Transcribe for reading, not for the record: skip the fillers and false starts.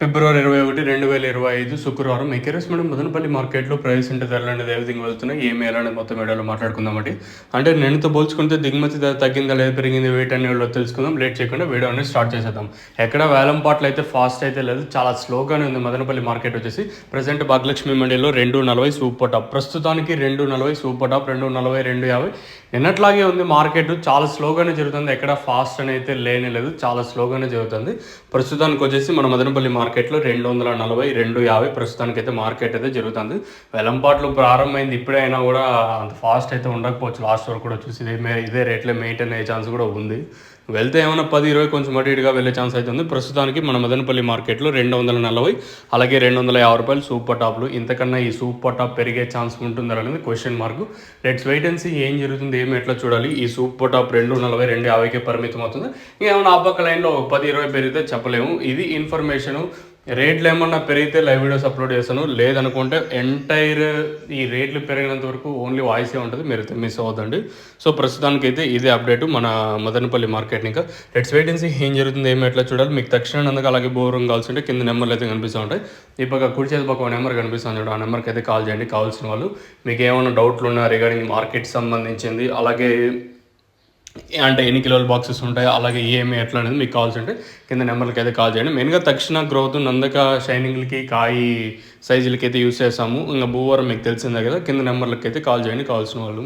ఫిబ్రవరి 21, 2025 శుక్రవారం ఎకరెస్ మేడం మదనపల్లి మార్కెట్లో ప్రైస్ అంటే ధరలు అనేది ఏ విధంగా వెళ్తున్నాయి ఏమి ఎలా అనేది మొత్తం వీడియోలో మాట్లాడుకుందామండి. అంటే నిన్నతో పోల్చుకుంటే దిగుమతి ధర తగ్గిందా లేదా పెరిగింది వెయిట్ అనేది తెలుసుకుందాం. లేట్ చేయకుండా వీడియో అనేది స్టార్ట్ చేసేద్దాం. ఎక్కడ వేలం పాటలు అయితే ఫాస్ట్ అయితే లేదు, చాలా స్లోగానే ఉంది మదనపల్లి మార్కెట్ వచ్చేసి. ప్రజెంట్ భాగ్యలక్ష్మి మండీలో 240 సూపర్ టాప్, ప్రస్తుతానికి 240 సూపర్ టాప్, 240, 250 నిన్నట్లాగే ఉంది. మార్కెట్ చాలా స్లోగానే జరుగుతుంది, ఎక్కడ ఫాస్ట్ అని అయితే లేనే లేదు, చాలా స్లోగానే జరుగుతుంది. ప్రస్తుతానికి వచ్చేసి మన మదనపల్లి మార్కెట్లో 240, 250 ప్రస్తుతానికి అయితే మార్కెట్ అయితే జరుగుతుంది. వెలంపాట్లు ప్రారంభమైంది ఇప్పుడే అయినా కూడా అంత ఫాస్ట్ అయితే ఉండకపోవచ్చు. లాస్ట్ వరకు కూడా చూసి ఇదే రేట్లో మెయింటైన్ అయ్యే ఛాన్స్ కూడా ఉంది. వెళ్తే ఏమైనా 10-20 కొంచెం అటు ఇటుగా వెళ్ళే ఛాన్స్ అయితే ఉంది. ప్రస్తుతానికి మన మదనపల్లి మార్కెట్లో 240, అలాగే 250 రూపాయలు సూపర్ టాప్లు. ఇంతకన్నా ఈ సూపర్ టాప్ పెరిగే ఛాన్స్ ఉంటుందా అనేది question mark. Let's wait and see ఏం జరుగుతుంది, ఏమి ఎట్లా చూడాలి. ఈ సూపర్ టాప్ 240, 250కే పరిమితం అవుతుంది. ఇంకేమైనా ఆ పక్క లైన్లో 10-20 పెరిగితే చెప్పలేము. ఇది ఇన్ఫర్మేషను. రేట్లు ఏమన్నా పెరిగితే లైవ్ వీడియోస్ అప్లోడ్ చేస్తాను, లేదనుకుంటే ఎంటైర్ ఈ రేట్లు పెరిగినంత వరకు ఓన్లీ వాయిసే ఉంటుంది, మీరు మిస్ అవ్వద్దండి. సో ప్రస్తుతానికి అయితే ఇదే అప్డేట్ మన మదనపల్లి మార్కెట్. ఇంకా లెట్స్ వెయిట్ అండ్ సీ ఏం జరుగుతుంది, ఏమి ఎట్లా చూడాలి. మీకు తక్షణ అందుకు అలాగే బోరం కావాల్సి ఉంటే కింద నెంబర్లు అయితే కనిపిస్తూ ఉంటాయి. ఈ పక్క కుడి చేతి పక్క నెంబర్ కనిపిస్తుంది చూడండి, ఆ నెంబర్కి అయితే కాల్ చేయండి. కావాల్సిన వాళ్ళు మీకు ఏమైనా డౌట్లు ఉన్నా రిగార్డింగ్ మార్కెట్ సంబంధించింది, అలాగే అంటే ఎన్ని కిలోల బాక్సెస్ ఉంటాయి, అలాగే ఏమి ఎట్లా అనేది మీకు కావాల్సి ఉంటే కింద నెంబర్లకి అయితే కాల్ చేయండి. మెయిన్గా తక్షణ గ్రోత్ నందక షైనింగ్లకి కాయి సైజులకి అయితే యూస్ చేస్తాము. ఇంకా భూవరం మీకు తెలిసిందే కదా. కింద నెంబర్లకి అయితే కాల్ చేయండి కావాల్సిన వాళ్ళు.